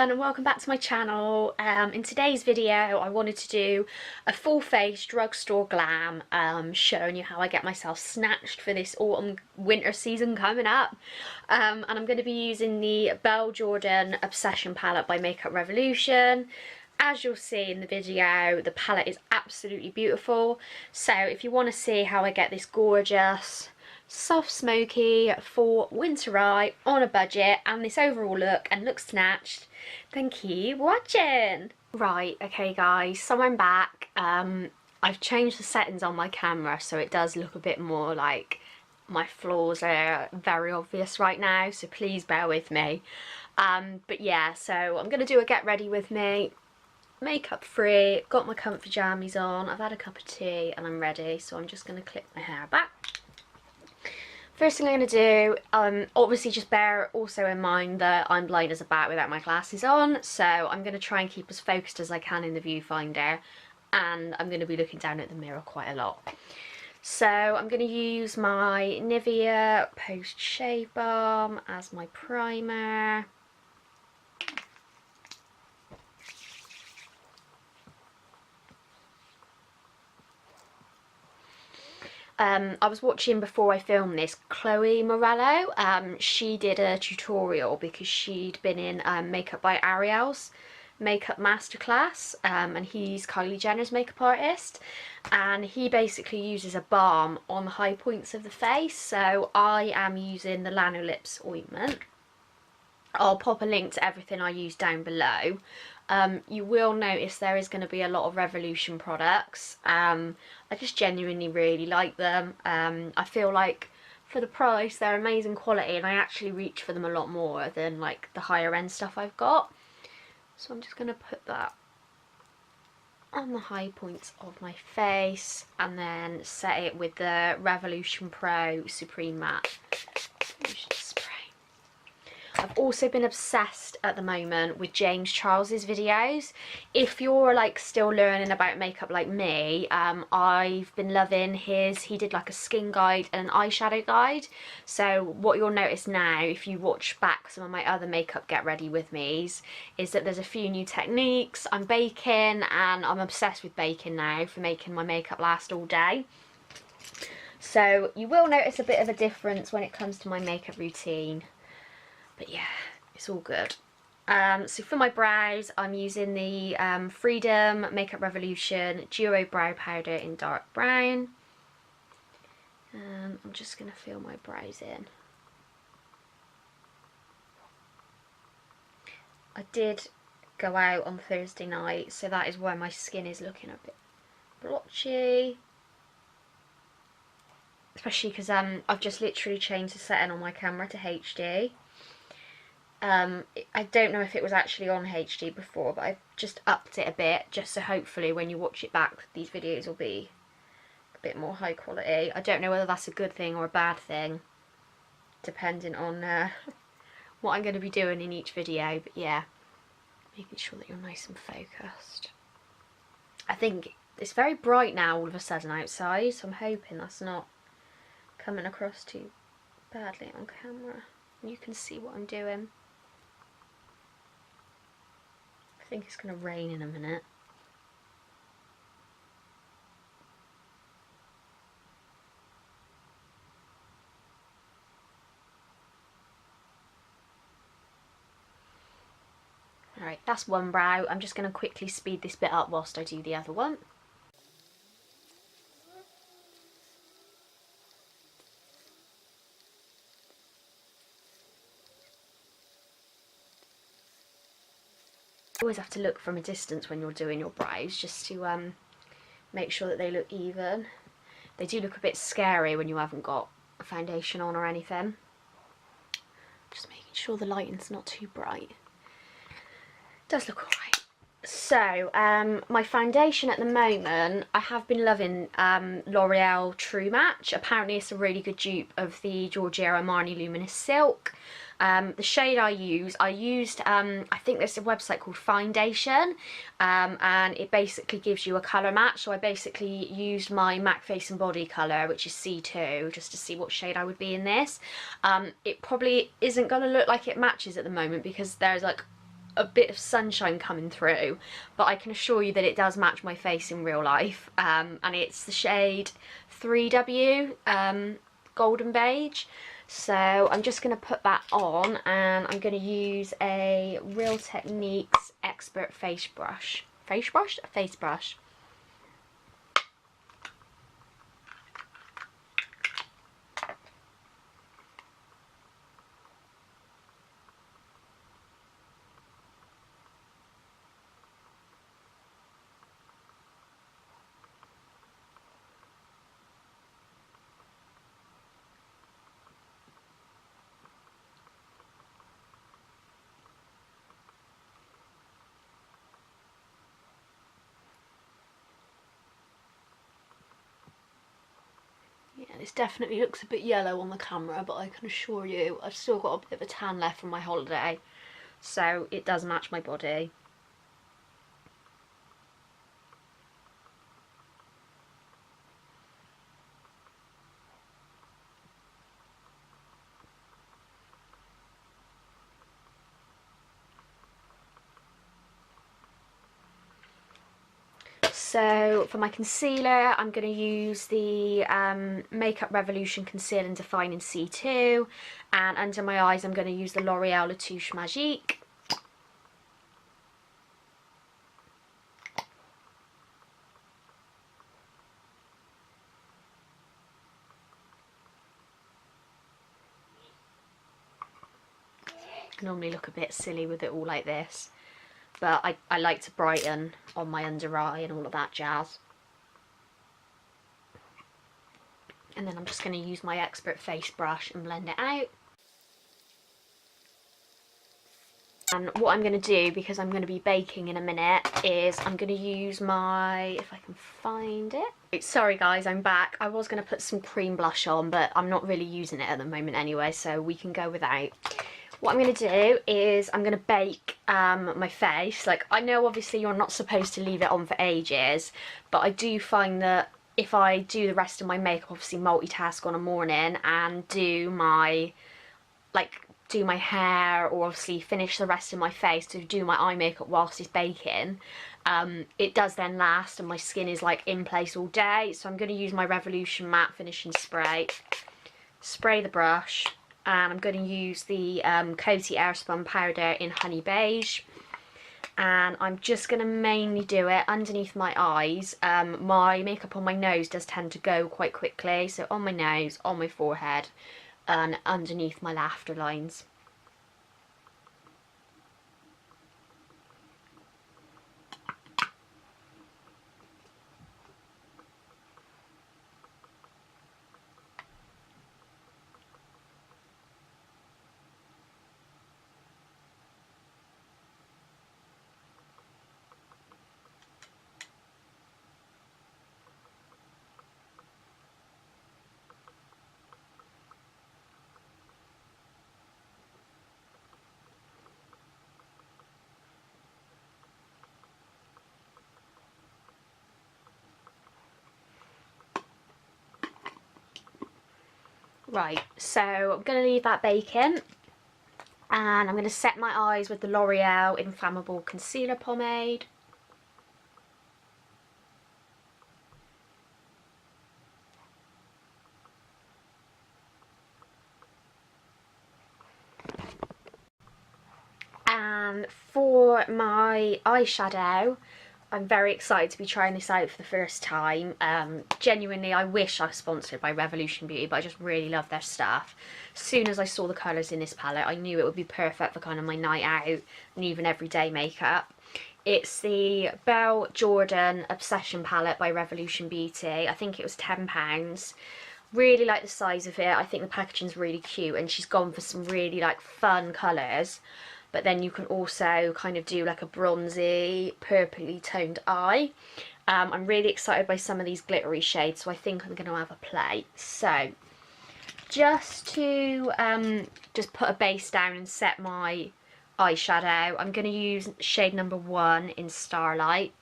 everyone and welcome back to my channel. In today's video I wanted to do a full face drugstore glam, showing you how I get myself snatched for this autumn winter season coming up. And I'm going to be using the Belle Jorden Obsession Palette by Makeup Revolution. As you'll see in the video, the palette is absolutely beautiful. So if you want to see how I get this gorgeous soft smoky for winter eye on a budget and this overall look and look snatched, then keep watching. Right, okay guys, so I'm back. I've changed the settings on my camera so it does look a bit more like my flaws are very obvious right now, so please bear with me. But yeah, so I'm gonna do a get ready with me, makeup free, got my comfy jammies on, I've had a cup of tea and I'm ready. So I'm just gonna clip my hair back. First thing I'm going to do, obviously just bear also in mind that I'm blind as a bat without my glasses on, so I'm going to try and keep as focused as I can in the viewfinder, and I'm going to be looking down at the mirror quite a lot. So I'm going to use my Nivea Post Shave Balm as my primer. I was watching before I filmed this, Chloe Morello. She did a tutorial because she'd been in Makeup by Ariel's makeup masterclass, and he's Kylie Jenner's makeup artist, and he basically uses a balm on the high points of the face. So I am using the Lanolips ointment. I'll pop a link to everything I use down below. You will notice there is going to be a lot of Revolution products. I just genuinely really like them. I feel like for the price they're amazing quality, and I actually reach for them a lot more than like the higher end stuff I've got. So I'm just going to put that on the high points of my face and then set it with the Revolution Pro Supreme Matte spray. I've also been obsessed at the moment with James Charles's videos. If you're like still learning about makeup like me, I've been loving he did like a skin guide and an eyeshadow guide. So what you'll notice now if you watch back some of my other makeup get ready with me's is that there's a few new techniques. I'm baking and I'm obsessed with baking now for making my makeup last all day. So you will notice a bit of a difference when it comes to my makeup routine. But yeah, it's all good. So for my brows, I'm using the Freedom Makeup Revolution Duo Brow Powder in dark brown. I'm just going to fill my brows in. I did go out on Thursday night, so that is why my skin is looking a bit blotchy. Especially because I've just literally changed the setting on my camera to HD. I don't know if it was actually on HD before, but I've just upped it a bit just so hopefully when you watch it back these videos will be a bit more high quality. I don't know whether that's a good thing or a bad thing depending on what I'm going to be doing in each video, but yeah, making sure that you're nice and focused. I think it's very bright now all of a sudden outside, so I'm hoping that's not coming across too badly on camera. You can see what I'm doing. I think it's going to rain in a minute. Alright, that's one brow. I'm just going to quickly speed this bit up whilst I do the other one. You always have to look from a distance when you're doing your brows just to make sure that they look even. They do look a bit scary when you haven't got a foundation on or anything. Just making sure the lighting's not too bright. It does look alright. So, my foundation at the moment, I have been loving L'Oreal True Match. Apparently it's a really good dupe of the Giorgio Armani Luminous Silk. The shade I used, I think there's a website called Foundation, and it basically gives you a colour match. So I basically used my MAC Face and Body colour, which is C2, just to see what shade I would be in this. It probably isn't going to look like it matches at the moment because there's like a bit of sunshine coming through, but I can assure you that it does match my face in real life. And it's the shade 3W Golden Beige. So I'm just going to put that on, and I'm going to use a Real Techniques Expert face brush. Face brush? Face brush. Yeah, this definitely looks a bit yellow on the camera, but I can assure you I've still got a bit of a tan left from my holiday, so it does match my body. So for my concealer, I'm going to use the Makeup Revolution Conceal and Define in C2, and under my eyes I'm going to use the L'Oreal Touche Magique. I normally look a bit silly with it all like this, but I like to brighten on my under eye and all of that jazz. And then I'm just going to use my Expert face brush and blend it out. And what I'm going to do, because I'm going to be baking in a minute, is I'm going to use my, if I can find it. Sorry guys, I'm back. I was going to put some cream blush on, but I'm not really using it at the moment anyway, so we can go without. What I'm going to do is I'm going to bake my face. Like, I know obviously you're not supposed to leave it on for ages, but I do find that if I do the rest of my makeup, obviously multitask on a morning and do my hair, or obviously finish the rest of my face to do my eye makeup whilst it's baking, it does then last and my skin is like in place all day. So I'm going to use my Revolution Matte Finishing Spray, spray the brush, and I'm going to use the Coty Airspun powder in Honey Beige, and I'm just going to mainly do it underneath my eyes. My makeup on my nose does tend to go quite quickly, so on my nose, on my forehead, and underneath my laughter lines. Right, so I'm going to leave that baking, and I'm going to set my eyes with the L'Oreal Inflammable Concealer Pomade. And for my eyeshadow, I'm very excited to be trying this out for the first time. Genuinely, I wish I was sponsored by Revolution Beauty, but I just really love their stuff. As soon as I saw the colours in this palette, I knew it would be perfect for kind of my night out and even everyday makeup. It's the Belle Jorden Obsession Palette by Revolution Beauty. I think it was £10. Really like the size of it. I think the packaging's really cute, and she's gone for some really like fun colours. But then you can also kind of do like a bronzy, purpley toned eye. I'm really excited by some of these glittery shades, so I think I'm going to have a play. So, just to just put a base down and set my eyeshadow, I'm going to use shade number 1 in Starlight.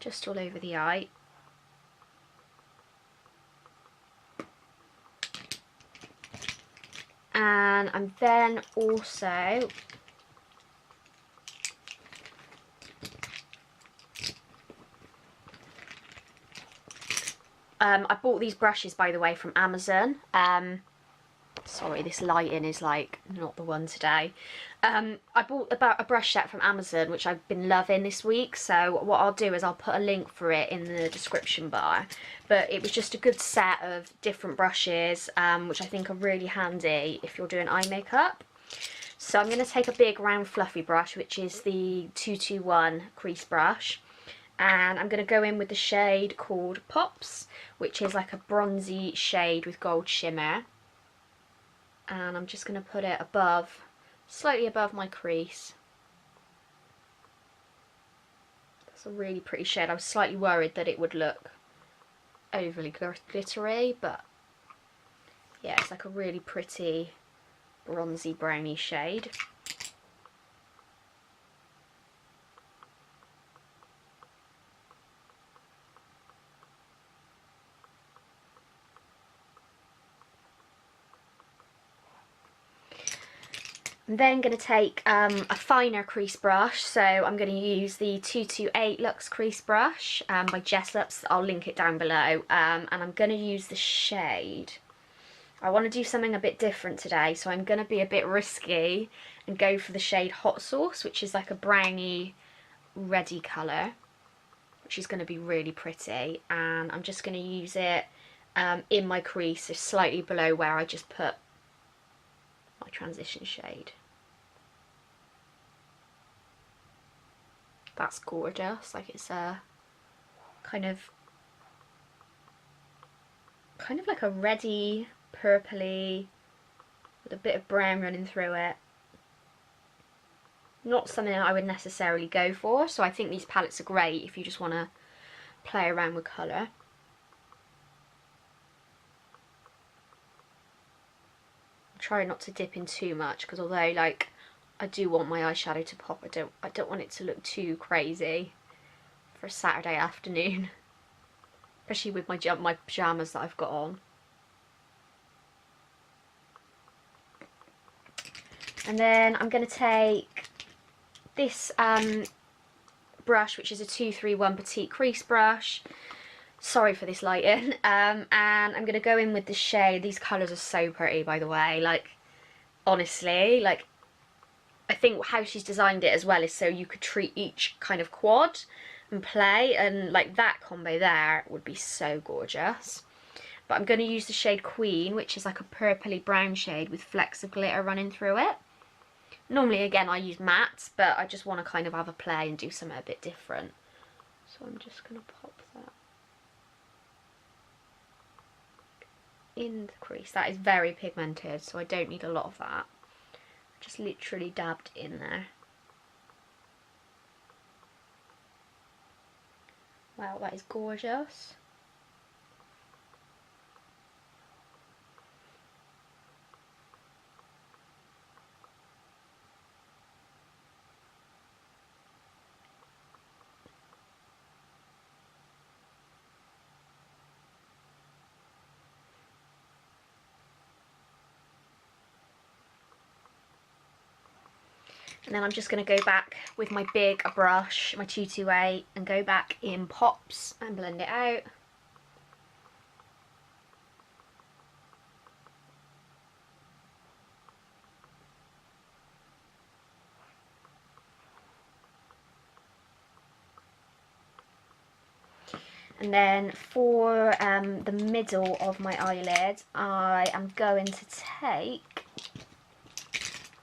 Just all over the eye. And I'm then also I bought these brushes, by the way, from Amazon. Sorry, this lighting is like not the one today. I bought a brush set from Amazon, which I've been loving this week. So what I'll do is I'll put a link for it in the description bar. But it was just a good set of different brushes, which I think are really handy if you're doing eye makeup. So I'm going to take a big round fluffy brush, which is the 221 crease brush. And I'm going to go in with the shade called Pops, which is like a bronzy shade with gold shimmer. And I'm just going to put it above, slightly above my crease. That's a really pretty shade. I was slightly worried that it would look overly glittery, but yeah, it's like a really pretty bronzy browny shade. I'm then going to take a finer crease brush, so I'm going to use the 228 Luxe crease brush by Jessup's. I'll link it down below, and I'm going to use the shade. I want to do something a bit different today, so I'm going to be a bit risky and go for the shade Hot Sauce, which is like a browny reddy colour, which is going to be really pretty, and I'm just going to use it in my crease, so slightly below where I just put my transition shade. That's gorgeous. Like, it's a kind of like a reddy purpley with a bit of brown running through it. Not something I would necessarily go for, so I think these palettes are great if you just want to play around with colour. Try not to dip in too much, because although like I do want my eyeshadow to pop, I don't want it to look too crazy for a Saturday afternoon, especially with my pyjamas that I've got on. And then I'm going to take this brush, which is a 231 Petite Crease brush. Sorry for this lighting. And I'm going to go in with the shade. These colours are so pretty, by the way. Like, honestly, like, I think how she's designed it as well is so you could treat each kind of quad and play, and like that combo there would be so gorgeous. But I'm going to use the shade Queen, which is like a purpley brown shade with flecks of glitter running through it. Normally, again, I use mattes, but I just want to kind of have a play and do something a bit different. So I'm just going to pop that in the crease. That is very pigmented, so I don't need a lot of that. Just literally dabbed in there. Wow, that is gorgeous. And then I'm just going to go back with my big brush, my 228, and go back in Pops and blend it out. And then for the middle of my eyelid, I am going to take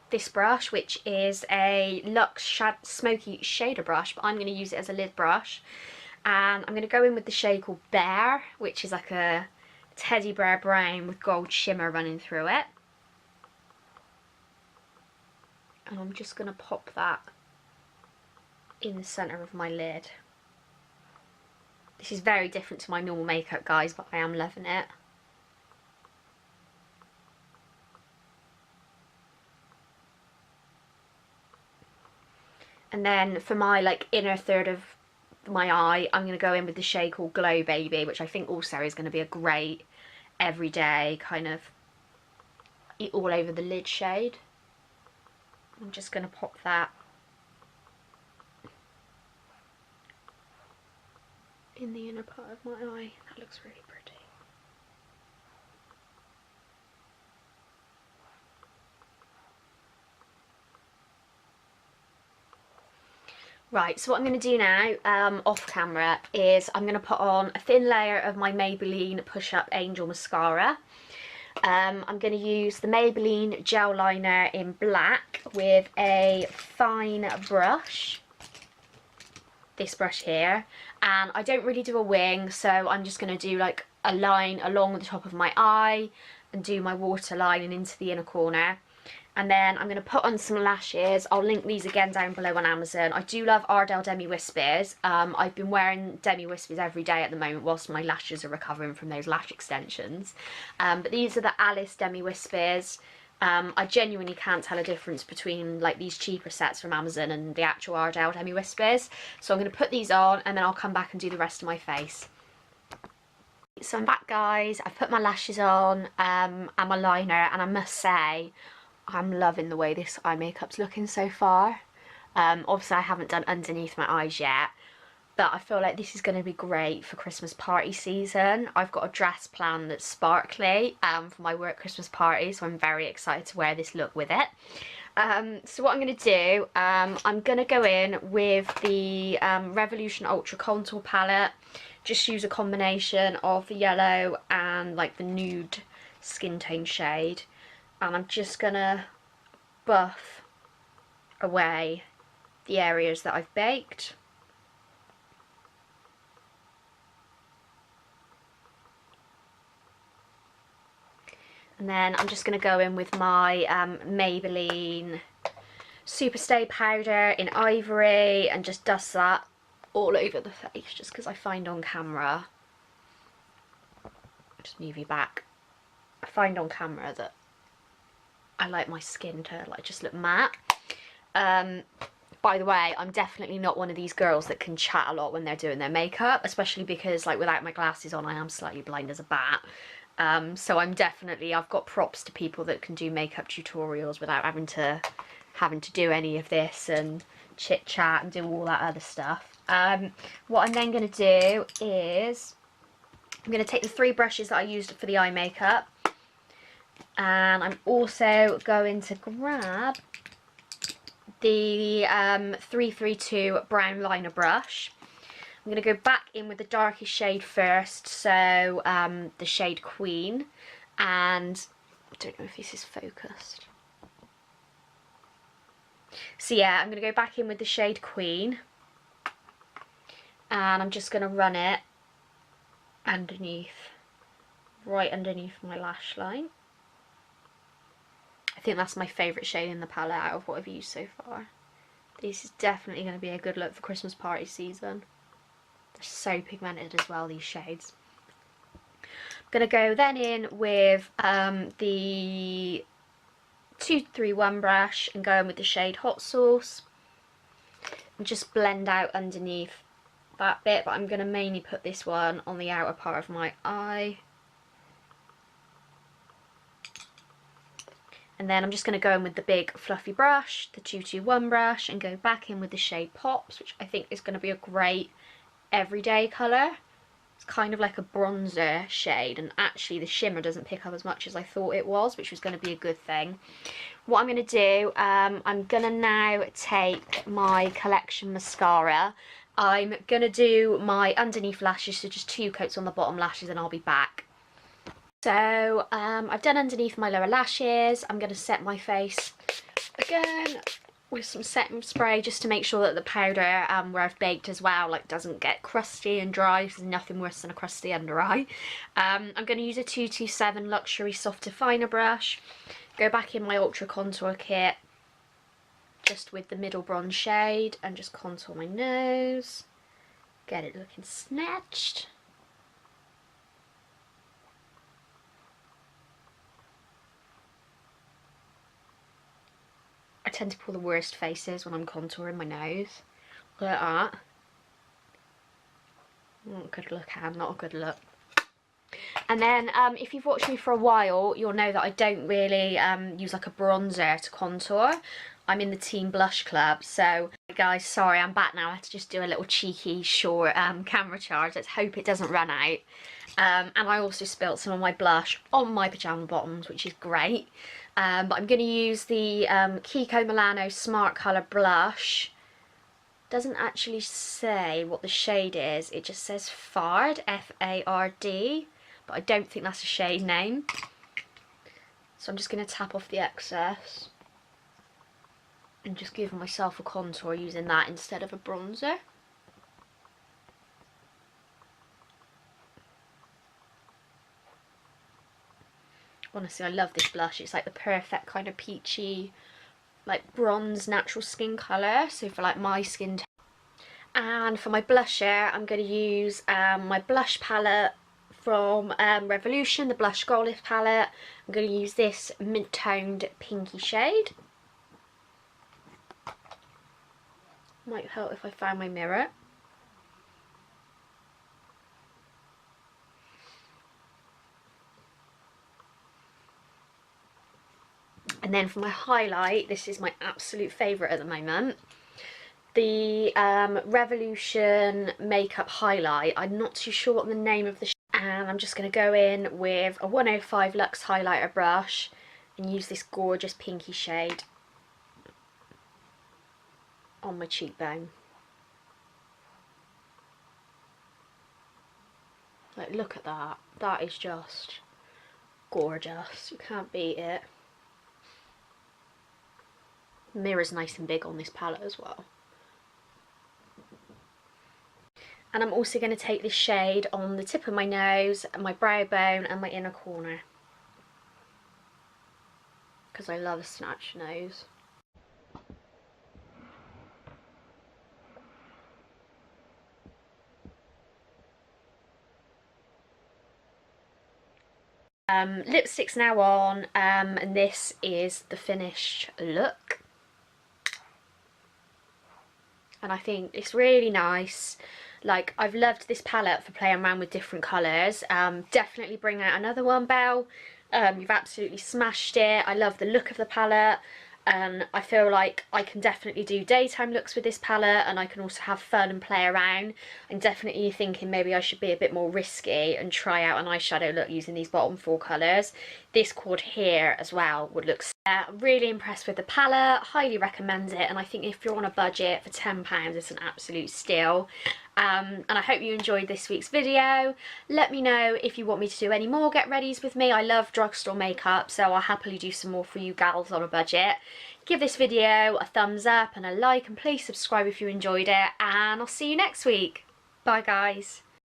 this brush, which is a Luxe Smoky Shader brush, but I'm going to use it as a lid brush. And I'm going to go in with the shade called Bear, which is like a teddy bear brown with gold shimmer running through it. And I'm just going to pop that in the centre of my lid. This is very different to my normal makeup, guys, but I am loving it. And then for my like inner third of my eye, I'm going to go in with the shade called Glow Baby, which I think also is going to be a great everyday kind of all over the lid shade. I'm just going to pop that in the inner part of my eye. That looks really pretty. Right, so what I'm going to do now, off camera, is I'm going to put on a thin layer of my Maybelline Push Up Angel Mascara. I'm going to use the Maybelline Gel Liner in black with a fine brush. This brush here. And I don't really do a wing, so I'm just going to do like a line along the top of my eye and do my waterline and into the inner corner. And then I'm going to put on some lashes. I'll link these again down below on Amazon. I do love Ardell Demi Wispers. I've been wearing Demi Wispers every day at the moment whilst my lashes are recovering from those lash extensions. But these are the Alice Demi Wispers. I genuinely can't tell a difference between like these cheaper sets from Amazon and the actual Ardell Demi Wispers. So I'm going to put these on and then I'll come back and do the rest of my face. So I'm back, guys. I've put my lashes on and my liner, and I must say, I'm loving the way this eye makeup's looking so far. Obviously I haven't done underneath my eyes yet, but I feel like this is going to be great for Christmas party season. I've got a dress planned that's sparkly for my work Christmas party, so I'm very excited to wear this look with it. So what I'm going to do, I'm going to go in with the Revolution Ultra Contour Palette. Just use a combination of the yellow and like the nude skin tone shade. And I'm just going to buff away the areas that I've baked. And then I'm just going to go in with my Maybelline Superstay powder in Ivory and just dust that all over the face, just because I find on camera, just move you back, I find on camera that I like my skin to like just look matte. By the way, I'm definitely not one of these girls that can chat a lot when they're doing their makeup, especially because like without my glasses on I am slightly blind as a bat. So I've got props to people that can do makeup tutorials without having to do any of this and chit chat and do all that other stuff. What I'm then going to do is I'm going to take the 3 brushes that I used for the eye makeup, and I'm also going to grab the 332 brown liner brush. I'm going to go back in with the darkest shade first, so the shade Queen, and I don't know if this is focused. So yeah, I'm going to go back in with the shade Queen, and I'm just going to run it underneath, right underneath my lash line. I think that's my favourite shade in the palette out of what I've used so far. This is definitely going to be a good look for Christmas party season. They're so pigmented as well, these shades. I'm going to go then in with the 231 brush and go in with the shade Hot Sauce. And just blend out underneath that bit, but I'm going to mainly put this one on the outer part of my eye. And then I'm just going to go in with the big fluffy brush, the 221 brush, and go back in with the shade Pops, which I think is going to be a great everyday colour. It's kind of like a bronzer shade, and actually the shimmer doesn't pick up as much as I thought it was, which was going to be a good thing. What I'm going to do, I'm going to now take my Collection mascara. I'm going to do my underneath lashes, so just 2 coats on the bottom lashes, and I'll be back. So I've done underneath my lower lashes. I'm going to set my face again with some setting spray just to make sure that the powder where I've baked as well like doesn't get crusty and dry. There's nothing worse than a crusty under eye. I'm going to use a 227 Luxury Soft Definer brush. Go back in my Ultra Contour kit just with the middle bronze shade and just contour my nose. Get it looking snatched. I tend to pull the worst faces when I'm contouring my nose. Look at that. Not a good look, Anne, not a good look. And then if you've watched me for a while, you'll know that I don't really use like a bronzer to contour. I'm in the Team Blush Club. So guys, sorry, I'm back now. I had to just do a little cheeky short camera charge. Let's hope it doesn't run out. And I also spilt some of my blush on my pyjama bottoms, which is great. But I'm going to use the Kiko Milano Smart Colour blush. Doesn't actually say what the shade is. It just says Fard, F-A-R-D. But I don't think that's a shade name. So I'm just going to tap off the excess and just give myself a contour using that instead of a bronzer. Honestly, I love this blush. It's like the perfect kind of peachy, like bronze natural skin colour. So for like my skin tone. And for my blusher, I'm going to use my blush palette from Revolution, the Blush Gold Lift palette. I'm going to use this mint toned pinky shade. Might help if I find my mirror. And then for my highlight, this is my absolute favourite at the moment. The Revolution Makeup Highlight. I'm not too sure what the name of the and I'm just going to go in with a 105 Luxe highlighter brush and use this gorgeous pinky shade on my cheekbone. Like, look at that. That is just gorgeous. You can't beat it. The mirror's nice and big on this palette as well. And I'm also going to take this shade on the tip of my nose, my brow bone and my inner corner. Because I love a snatch nose. Lipstick's now on, and this is the finished look. And I think it's really nice. Like, I've loved this palette for playing around with different colours. Definitely bring out another one, Belle. You've absolutely smashed it. I love the look of the palette. And I feel like I can definitely do daytime looks with this palette, and I can also have fun and play around. I'm definitely thinking maybe I should be a bit more risky and try out an eyeshadow look using these bottom four colours. This quad here as well would look really impressed with the palette, highly recommend it, and I think if you're on a budget for £10 it's an absolute steal. And I hope you enjoyed this week's video. Let me know if you want me to do any more get readies with me. I love drugstore makeup, so I'll happily do some more for you gals on a budget. Give this video a thumbs up and a like, and please subscribe if you enjoyed it, and I'll see you next week. Bye guys.